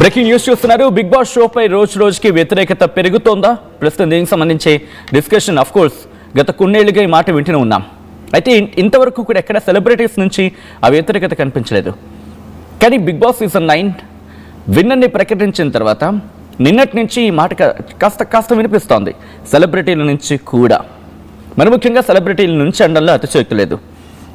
Breaking news చూస్తున్నారు. Big boss షోపై రోజు రోజుకి వ్యతిరేకత పెరుగుతోందా? ప్రస్తుతం దీనికి సంబంధించి డిస్కషన్ ఆఫ్ కోర్స్ గత కొన్నేళ్లుగా ఈ మాట వింటూనే ఉన్నాం. అయితే ఇంతవరకు కూడా ఎక్కడ సెలబ్రిటీస్ నుంచి ఆ వ్యతిరేకత కనిపించలేదు. కానీ బిగ్ బాస్ సీజన్ 9 విన్నర్ని ప్రకటించిన తర్వాత నిన్నటి నుంచి ఈ మాట కాస్త వినిపిస్తోంది సెలబ్రిటీల నుంచి కూడా. మరి ముఖ్యంగా సెలబ్రిటీల నుంచి అనడంలో అతిశయోక్తి లేదు.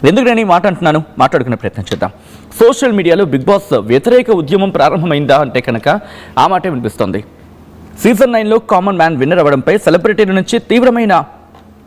ఎందుకు నేను ఈ మాట అంటున్నాను, మాట్లాడుకునే ప్రయత్నం చేద్దాం. సోషల్ మీడియాలో బిగ్ బాస్ వ్యతిరేక ఉద్యమం ప్రారంభమైందా అంటే కనుక ఆ మాటే వినిపిస్తోంది. సీజన్ 9లో కామన్ మ్యాన్ విన్నర్ అవ్వడంపై సెలబ్రిటీల నుంచి తీవ్రమైన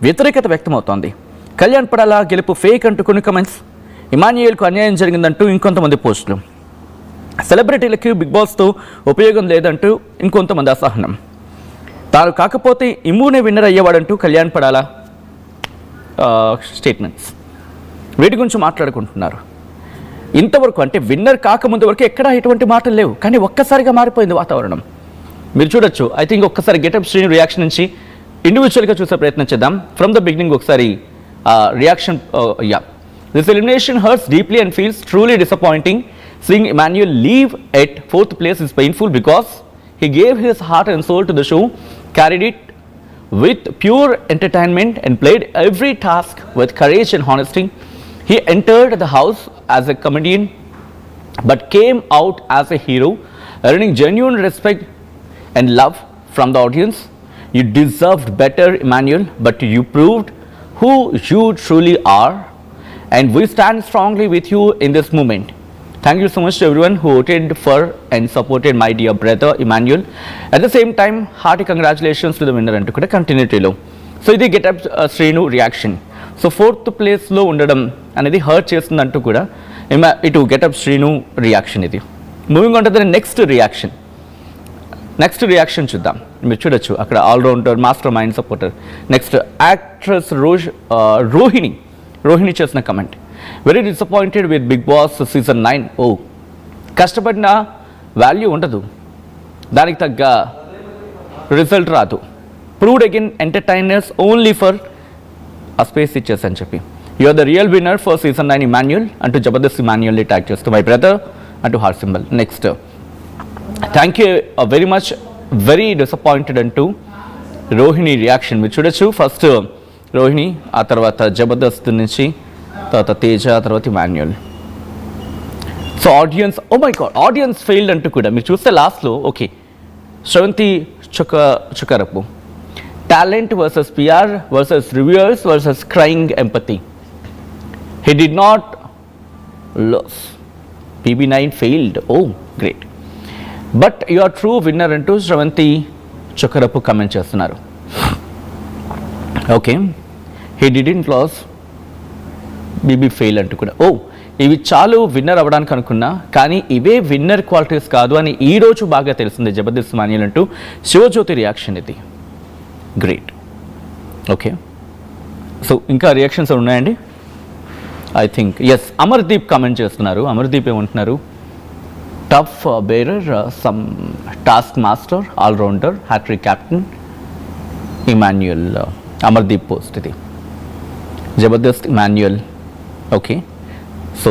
వ్యతిరేకత వ్యక్తమవుతోంది. కళ్యాణ్ పడాల గెలుపు ఫేక్ అంటూ కొన్ని కమెంట్స్, ఇమాన్యుయల్కు అన్యాయం జరిగిందంటూ ఇంకొంతమంది పోస్టులు, సెలబ్రిటీలకి బిగ్ బాస్తో ఉపయోగం లేదంటూ ఇంకొంతమంది అసహనం, తాను కాకపోతే ఇమ్మునే విన్నర్ అయ్యేవాడంటూ కళ్యాణ్ పడాల స్టేట్మెంట్స్, వీటి గురించి మాట్లాడుకుంటున్నారు. ఇంతవరకు అంటే విన్నర్ కాకముందు వరకు ఎక్కడా ఎటువంటి మాటలు లేవు, కానీ ఒక్కసారిగా మారిపోయింది వాతావరణం. మీరు చూడొచ్చు. ఐ థింక్ ఒక్కసారి గెటప్ శ్రీను రియాక్షన్ నుంచి ఇండివిజువల్గా చూసే ప్రయత్నం చేద్దాం. ఫ్రమ్ ద బిగినింగ్ ఒకసారి reaction. This elimination hurts deeply and feels truly disappointing. Seeing Emmanuel leave at 4th place is painful because he gave his heart and soul to the show, carried it with pure entertainment and played every task with courage and honesty. He entered the house as a comedian but came out as a hero, earning genuine respect and love from the audience. You deserved better, Emmanuel, but you proved who you truly are, and we stand strongly with you in this moment. Thank you so much to everyone who voted for and supported my dear brother Emmanuel. At the same time, hearty congratulations to the winner and to kuda continuity-lo. So idi get up Srinu reaction. So 4th place lo undadam anedi hurt chestundantu kuda itu get up Srinu reaction idi. Moving on to the next reaction. Next reaction chuddam. Meer chudochu akkada all rounder mastermind supporter. Next actress Rohini chesina comment. Very disappointed with Bigg Boss season 9. ఓ కష్టపడిన value ఉండదు, దానికి తగ్గ result రాదు. Proved again entertainers only for ఆ space ఇచ్చేసి అని చెప్పి. You are the real winner for season 9 Emmanuel అంటూ జబర్దస్త్ ఇమాన్యుయల్ని ట్యాగ్ చేస్తూ మై బ్రదర్ అంటూ heart symbol. Next thank you very much, very disappointed అంటూ రోహిణి రియాక్షన్ మీరు చూడొచ్చు. ఫస్ట్ రోహిణి, ఆ తర్వాత జబర్దస్త్ నుంచి, తర్వాత తేజ, తర్వాత Emmanuel. So audience, oh my god, audience failed అంటూ కూడా మీరు చూస్తే లాస్ట్లో okay Sravanthi Chukarapu talent versus PR versus reviewers versus crying empathy. He did not loss. PB9 failed. Oh great, but you are true winner అంటూ శ్రవంతి చుకరపు కమెంట్ చేస్తున్నారు. Okay, he didn't loss, BB fail అంటూ కూడా. ఓ ఇవి చాలు విన్నర్ అవ్వడానికి అనుకున్నా, కానీ ఇవే విన్నర్ క్వాలిటీస్ కాదు అని ఈరోజు బాగా తెలిసింది జబర్దస్త్ మాన్యుల్ అంటూ శివజ్యోతి రియాక్షన్ ఇది. గ్రేట్. ఓకే, సో ఇంకా రియాక్షన్స్ ఉన్నాయండి. I think yes, Amardeep comment చేస్తున్నారు. అమర్దీప్ ఏమంటున్నారు, tough bearer, some task master, all rounder, hat trick captain Emmanuel. Amardeep post ఇది. జబర్దస్త్ ఇమాన్యుయల్. ఓకే, సో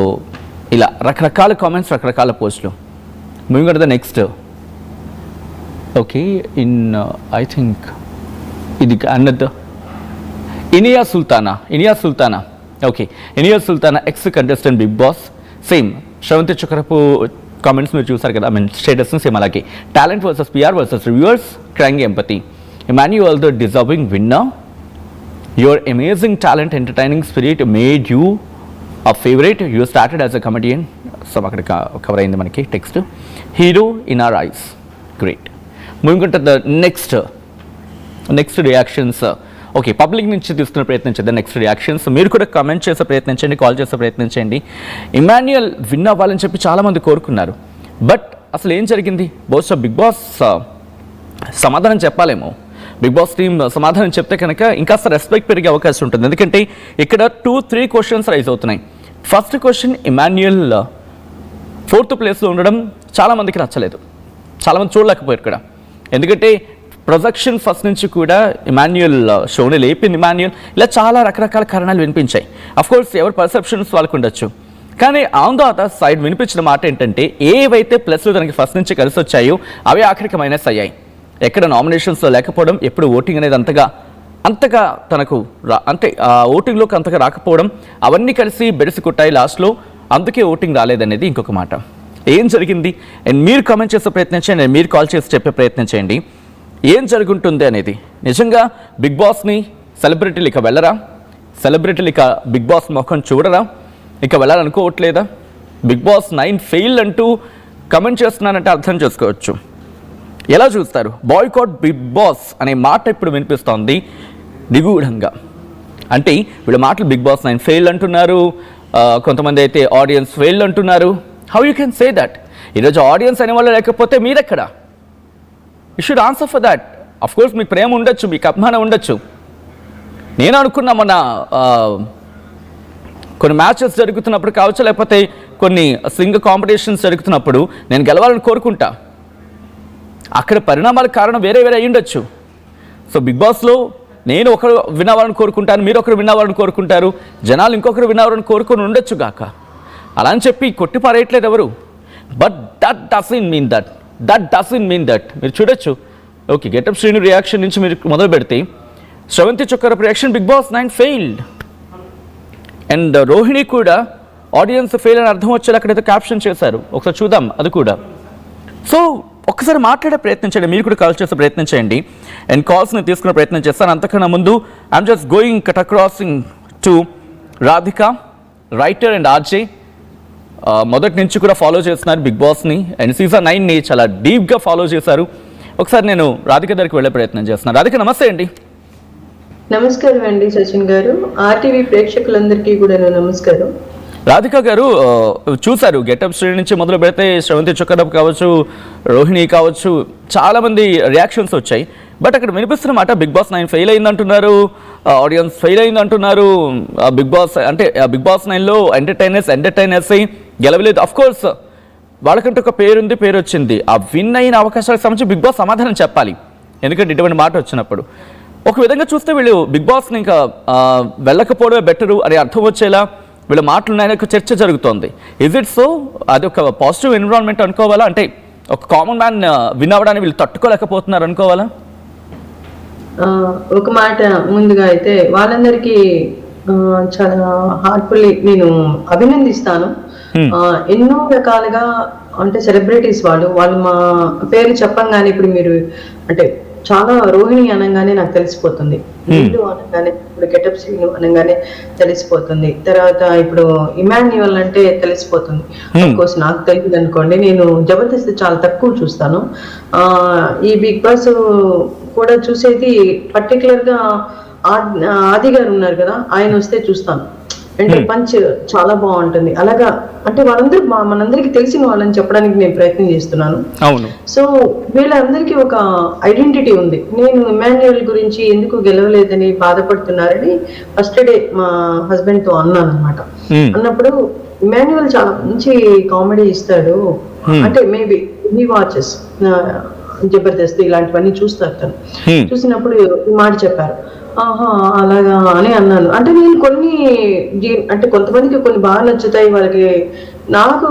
ఇలా రకరకాల కామెంట్స్, రకరకాల పోస్టులు. Moving on the next. Okay, in I think ఇది అన్నది Iniya Sultana. Okay, Iniya Sultana ex contestant Bigg Boss. Same Sravanthi Chukarapu comments మీరు చూసారు కదా, ఐ మీన్ స్టేటస్ సేమ్ అలాగే. Talent versus PR versus reviewers, crying empathy. Emmanuel the deserving winner. Your amazing talent, entertaining spirit made you a favorite. You started as a comedian. So అక్కడ cover అయింది మనకి text. Hero in our eyes. Great. Moving on to the next reactions. Okay, public నుంచి తీసుకునే ప్రయత్నం చేద్దాం. Next reactions మీరు కూడా comment చేసే ప్రయత్నించండి, కాల్ చేసే ప్రయత్నించండి. ఇమాన్యుయల్ విన్ అవ్వాలని చెప్పి చాలామంది కోరుకున్నారు, బట్ అసలు ఏం జరిగింది? బహుశా బిగ్ బాస్ సమాధానం చెప్పాలేమో. బిగ్ బాస్ టీమ్ సమాధానం చెప్తే కనుక ఇంకాస్త రెస్పెక్ట్ పెరిగే అవకాశం ఉంటుంది. ఎందుకంటే ఇక్కడ 2-3 క్వశ్చన్స్ రైజ్ అవుతున్నాయి. ఫస్ట్ క్వశ్చన్, ఇమాన్యుయల్ 4th ప్లేస్లో ఉండడం చాలామందికి నచ్చలేదు, చాలామంది చూడలేకపోయారు ఇక్కడ. ఎందుకంటే ప్రొజెక్షన్ ఫస్ట్ నుంచి కూడా ఇమాన్యుయల్ షోని లేపింది ఇమాన్యుయల్. ఇలా చాలా రకరకాల కారణాలు వినిపించాయి. అఫ్కోర్స్ ఎవరి పర్సెప్షన్స్ వాళ్ళకు ఉండొచ్చు, కానీ ఆన్ ద అదర్ సైడ్ వినిపించిన మాట ఏంటంటే ఏవైతే ప్లస్లు తనకి ఫస్ట్ నుంచి కలిసి వచ్చాయో అవి ఆఖరికి మైనస్ అయ్యాయి. ఎక్కడ నామినేషన్స్లో లేకపోవడం, ఎప్పుడు ఓటింగ్ అనేది అంతగా తనకు అంటే ఆ ఓటింగ్లోకి అంతగా రాకపోవడం, అవన్నీ కలిసి బెడిసి కొట్టాయి లాస్ట్లో. అందుకే ఓటింగ్ రాలేదనేది ఇంకొక మాట. ఏం జరిగింది అండ్ మీరు కామెంట్ చేసే ప్రయత్నం చేయండి, మీరు కాల్ చేసి చెప్పే ప్రయత్నం చేయండి ఏం జరుగుంటుంది అనేది. నిజంగా బిగ్ బాస్ని సెలబ్రిటీలు ఇక వెళ్ళరా? సెలబ్రిటీలు ఇక బిగ్ బాస్ ముఖం చూడరా? ఇక వెళ్ళాలనుకోవట్లేదా? బిగ్ బాస్ 9 ఫెయిల్ అంటూ కమెంట్ చేస్తున్నానంటే అర్థం చేసుకోవచ్చు. ఎలా చూస్తారు? బాయ్కాట్ బిగ్ బాస్ అనే మాట ఇప్పుడు వినిపిస్తోంది నిగూఢంగా. అంటే వీళ్ళ మాటలు బిగ్ బాస్ 9 ఫెయిల్ అంటున్నారు, కొంతమంది అయితే ఆడియన్స్ ఫెయిల్ అంటున్నారు. How you can say that? ఈరోజు ఆడియన్స్ అనేవాళ్ళు లేకపోతే మీరెక్కడ? You should answer for that. Of course మీకు ప్రేమ ఉండొచ్చు, మీకు అభిమానం ఉండొచ్చు. నేను అనుకున్నా మొన్న కొన్ని మ్యాచెస్ జరుగుతున్నప్పుడు కావచ్చు, లేకపోతే కొన్ని సింగ్ కాంపిటీషన్స్ జరుగుతున్నప్పుడు నేను గెలవాలని కోరుకుంటా. అక్కడ పరిణామాలకు కారణం వేరే అయి ఉండొచ్చు. సో బిగ్ బాస్లో నేను ఒకరు విన్ అవ్వాలని కోరుకుంటాను, మీరు ఒకరు విన్ అవ్వాలని కోరుకుంటారు, జనాలు ఇంకొకరు విన్ అవ్వాలని కోరుకొని ఉండొచ్చు గాక. అలా అని చెప్పి కొట్టి పారేయట్లేదు ఎవరు. But that doesn't mean that మీరు చూడొచ్చు. ఓకే, గెటప్ శ్రీను రియాక్షన్ నుంచి మీరు మొదలు పెడితే Sravanthi Chokkarapu reaction Bigg Boss 9 failed and Rohini కూడా ఆడియన్స్ ఫెయిల్ అని అర్థం వచ్చేలా అక్కడైతే క్యాప్షన్ చేశారు. ఒకసారి చూద్దాం అది కూడా. సో ఒక్కసారి మాట్లాడే ప్రయత్నం చేయండి, మీరు కూడా కాల్ చేసే ప్రయత్నం చేయండి అండ్ కాల్స్ని తీసుకునే ప్రయత్నం చేస్తాను. అంతకన్నా ముందు I'm just going cut acrossing to Radhika, writer and RJ. మొదటి నుంచి కూడా ఫాలో చేస్తున్నారు బిగ్ బాస్ని అండ్ సీజన్ 9ని చాలా డీప్గా ఫాలో చేశారు. ఒకసారి నేను రాధిక దగ్గరికి వెళ్ళే ప్రయత్నం చేస్తున్నాను. రాధిక నమస్తే అండి. నమస్కారం అండి సచిన్ గారు, ఆర్టీవీ ప్రేక్షకులందరికీ కూడా నమస్కారం. రాధిక గారు చూశారు గెటప్ శ్రేణి నుంచి మొదలు పెడితే శ్రవంతి చొక్కరపు కావచ్చు, రోహిణి కావచ్చు, చాలామంది రియాక్షన్స్ వచ్చాయి. బట్ అక్కడ వినిపిస్తున్న మాట బిగ్ బాస్ 9 ఫెయిల్ అయిందంటున్నారు, ఆడియన్స్ ఫెయిల్ అయిందంటున్నారు. బిగ్ బాస్ అంటే బిగ్ బాస్ 9లో ఎంటర్టైనర్స్ గెలవలేదు. అఫ్ కోర్స్ వాళ్ళకంటే ఒక పేరుంది, పేరు వచ్చింది. ఆ విన్ అయిన అవకాశాలకు సంబంధించి బిగ్ బాస్ సమాధానం చెప్పాలి, ఎందుకంటే ఇటువంటి మాట వచ్చినప్పుడు. ఒక విధంగా చూస్తే వీళ్ళు బిగ్ బాస్ని ఇంకా వెళ్ళకపోవడమే బెటరు అని అర్థం వచ్చేలా వీళ్ళ మాటలు ఉన్నాయని ఒక చర్చ జరుగుతోంది. Is it so? అది ఒక పాజిటివ్ ఎన్విరాన్మెంట్ అనుకోవాలా? అంటే ఒక కామన్ మ్యాన్ విన్ అవ్వడానికి వీళ్ళు తట్టుకోలేకపోతున్నారు అనుకోవాలా? ఒక మాట ముందుగా అయితే వాళ్ళందరికీ చాలా హార్ట్ఫుల్లీ నేను అభినందిస్తాను. ఎన్నో రకాలుగా అంటే సెలబ్రిటీస్ వాళ్ళు మా పేరు చెప్పంగానే ఇప్పుడు మీరు అంటే చాలా రోహిణి అనగానే నాకు తెలిసిపోతుంది, నీళ్ళు అనగానే ఇప్పుడు గెటప్ శ్రీను అనగానే తెలిసిపోతుంది, తర్వాత ఇప్పుడు ఇమాన్యువల్ అంటే తెలిసిపోతుంది. కోర్స్ నాకు తెలియదు అనుకోండి, నేను జబర్దస్త్ చాలా తక్కువ చూస్తాను. ఈ బిగ్ బాస్ కూడా చూసేది పర్టికులర్ గా ఆది గారు ఉన్నారు కదా, ఆయన వస్తే చూస్తాను. అంటే పంచ్ చాలా బాగుంటుంది. అలాగా అంటే వాళ్ళందరూ మనందరికి తెలిసిన వాళ్ళని చెప్పడానికి నేను ప్రయత్నం చేస్తున్నాను. సో వీళ్ళందరికీ ఒక ఐడెంటిటీ ఉంది. నేను ఇమాన్యుయల్ గురించి ఎందుకు గెలవలేదని బాధపడుతున్నారని ఫస్ట్ డే మా హస్బెండ్ తో అన్నాను అనమాట. అన్నప్పుడు ఇమాన్యుయల్ చాలా మంచి కామెడీ ఇస్తాడు, అంటే మేబీ హీ వాచెస్ జబర్దస్త్ ఇలాంటివన్నీ చూస్తారు తను. చూసినప్పుడు ఈ మాట చెప్పారు. అలాగా అని అన్నాను. అంటే నేను కొన్ని అంటే కొంతమందికి కొన్ని బాగా నచ్చుతాయి వాళ్ళకి, నాకు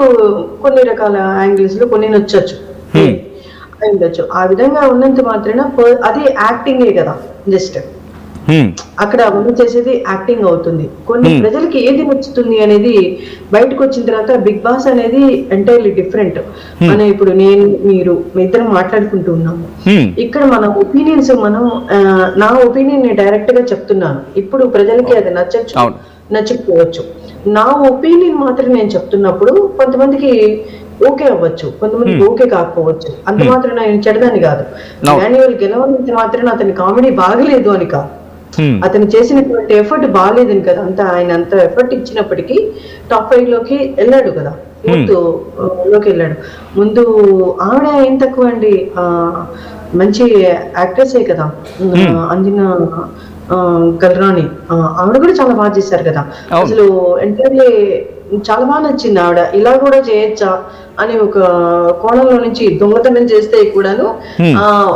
కొన్ని రకాల యాంగిల్స్ లో కొన్ని నచ్చచ్చు ఉండొచ్చు. ఆ విధంగా ఉన్నంత మాత్రాన అది యాక్టింగే కదా, జస్ట్ అక్కడ ఉన్న చేసేది యాక్టింగ్ అవుతుంది. కొన్ని ప్రజలకి ఏది నచ్చుతుంది అనేది బయటకు వచ్చిన తర్వాత బిగ్ బాస్ అనేది ఎంటైర్లీ డిఫరెంట్. మనం ఇప్పుడు నేను మీరు ఇద్దరం మాట్లాడుకుంటూ ఉన్నాము, ఇక్కడ మన ఒపీనియన్స్ నా ఒపీనియన్ నేను డైరెక్ట్ గా చెప్తున్నాను. ఇప్పుడు ప్రజలకి అది నచ్చచ్చు, నచ్చకపోవచ్చు. నా ఒపీనియన్ మాత్రం నేను చెప్తున్నప్పుడు కొంతమందికి ఓకే అవ్వచ్చు, కొంతమందికి ఓకే కాకపోవచ్చు. అంత మాత్రం నేను చెడదాన్ని కాదు. మాన్యువల్ గెలవనంత మాత్రం అతని కామెడీ బాగలేదు అని కాదు, అతను చేసినటువంటి ఎఫర్ట్ బాగాలేదని కదా. ఆయన అంత ఎఫర్ట్ ఇచ్చినప్పటికీ టాప్ 5 లోకి వెళ్ళాడు కదా, లోకి వెళ్ళాడు. ముందు ఆవిడ ఏం తక్కువ అండి, మంచి యాక్ట్రెసే కదా, అంజనా కల్రాణి. ఆవిడ కూడా చాలా బాగా చేశారు కదా. అసలు ఎంటైర్లీ చాలా బాగా నచ్చింది. ఆవిడ ఇలా కూడా చేయొచ్చా అని ఒక కోణంలో నుంచి దొంగతనం చేస్తే కూడాను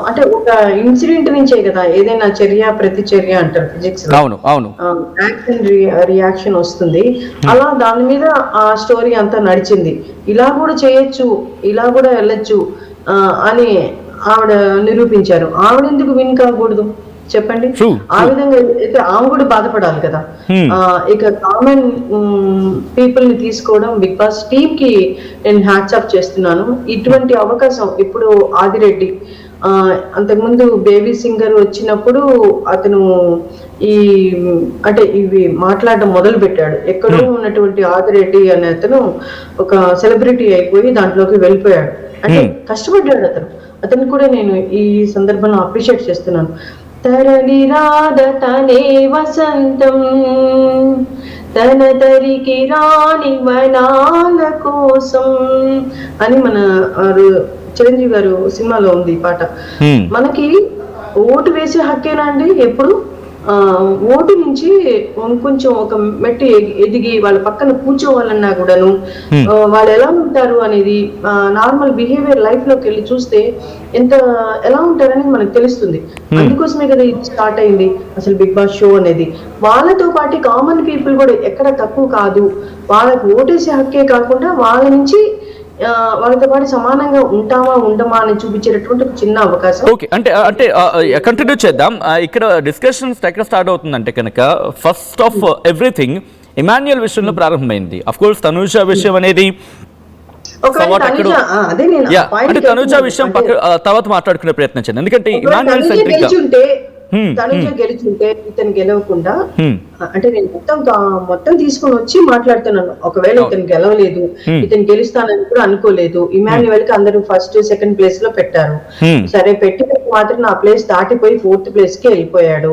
అంటే ఒక ఇన్సిడెంట్ నుంచే కదా ఏదైనా చర్య ప్రతిచర్య అంటారు ఫిజిక్స్ లో, యాక్షన్ రియాక్షన్ వస్తుంది. అలా దాని మీద ఆ స్టోరీ అంతా నడిచింది. ఇలా కూడా చేయొచ్చు, ఇలా కూడా వెళ్ళొచ్చు అని ఆవిడ నిరూపించారు. ఆవిడ ఎందుకు విన్ కాకూడదు చెప్పండి? ఆ విధంగా అయితే ఆమె కూడా బాధపడాలి కదా. ఇక కామన్ పీపుల్ ని తీసుకోవడం బిగ్ బాస్ టీమ్ కి నేను హ్యాట్స్ ఆఫ్ చేస్తున్నాను. ఇటువంటి అవకాశం ఇప్పుడు ఆదిరెడ్డి, అంతకుముందు బేబీ సింగర్ వచ్చినప్పుడు అతను ఈ అంటే ఇవి మాట్లాడడం మొదలు పెట్టాడు. ఎక్కడో ఉన్నటువంటి ఆదిరెడ్డి అనే అతను ఒక సెలబ్రిటీ అయిపోయి దాంట్లోకి వెళ్ళిపోయాడు. అంటే కష్టపడ్డాడు అతను కూడా నేను ఈ సందర్భంలో అప్రిషియేట్ చేస్తున్నాను. తరలి రాధతనే వసంతం తన తరికి రాని వనాల కోసం అని మన చిరంజీవి గారు సినిమాలో ఉంది ఈ పాట. మనకి ఓటు వేసే హక్కేనా అండి? ఎప్పుడు ఓటు నుంచి కొంచెం ఒక మెట్టు ఎదిగి వాళ్ళ పక్కన కూర్చోవాలన్నా కూడాను వాళ్ళు ఎలా ఉంటారు అనేది నార్మల్ బిహేవియర్ లైఫ్ లోకి వెళ్ళి చూస్తే ఎలా ఉంటారని మనకు తెలుస్తుంది. అందుకోసమే కదా ఇది స్టార్ట్ అయింది అసలు బిగ్ బాస్ షో అనేది. వాళ్ళతో పాటు కామన్ పీపుల్ కూడా ఎక్కడ తక్కువ కాదు, వాళ్ళకు ఓటేసే హక్కే కాకుండా వాళ్ళ నుంచి వాళ్ళతో పాటు సమానంగా ఉంటామా ఉండమా అని చూపించేటటువంటి ఒక చిన్న అవకాశం. ఓకే, అంటే కంటిన్యూ చేద్దాం. ఇక్కడ డిస్కషన్స్ ఎక్కడ స్టార్ట్ అవుతుందంటే కనుక ఫస్ట్ ఆఫ్ ఎవ్రీథింగ్ ఇమాన్యుయల్ విషయంలో ప్రారంభమైంది. అఫ్ కోర్స్ తనూజ విషయం అనేది తనూజ విషయం తర్వాత మాట్లాడుకునే ప్రయత్నం చేయండి. ఎందుకంటే ఇమాన్యుయల్ తనుజ గెలిచుంటే ఇతను గెలవకుండా, అంటే నేను మొత్తం తీసుకొని వచ్చి మాట్లాడుతున్నాను. ఒకవేళ ఇతను గెలవలేదు, ఇతను గెలుస్తానని కూడా అనుకోలేదు. ఇమాన్యుయల్ కి అందరూ ఫస్ట్ సెకండ్ ప్లేస్ లో పెట్టారు. సరే పెట్టి మాత్రం నా ప్లేస్ దాటిపోయి 4th ప్లేస్ కి వెళ్ళిపోయాడు.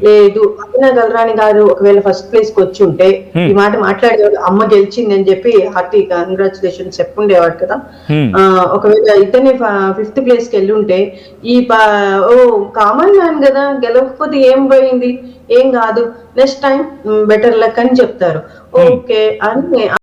లేదు అంజనా కల్రాణి గారు ఒకవేళ ఫస్ట్ ప్లేస్ కి వచ్చి ఉంటే ఈ మాట మాట్లాడేవాడు, అమ్మ గెలిచింది అని చెప్పి హార్టీ కంగ్రాచులేషన్స్ చెప్పుండేవాడు కదా. ఒకవేళ ఇతనే 5th ప్లేస్ కి వెళ్ళి ఉంటే ఈ కామన్ మ్యాన్ కదా, గెలవకపోతే ఏం పోయింది, ఏం కాదు, నెక్స్ట్ టైం బెటర్ లక్ అని చెప్తారు. ఓకే అని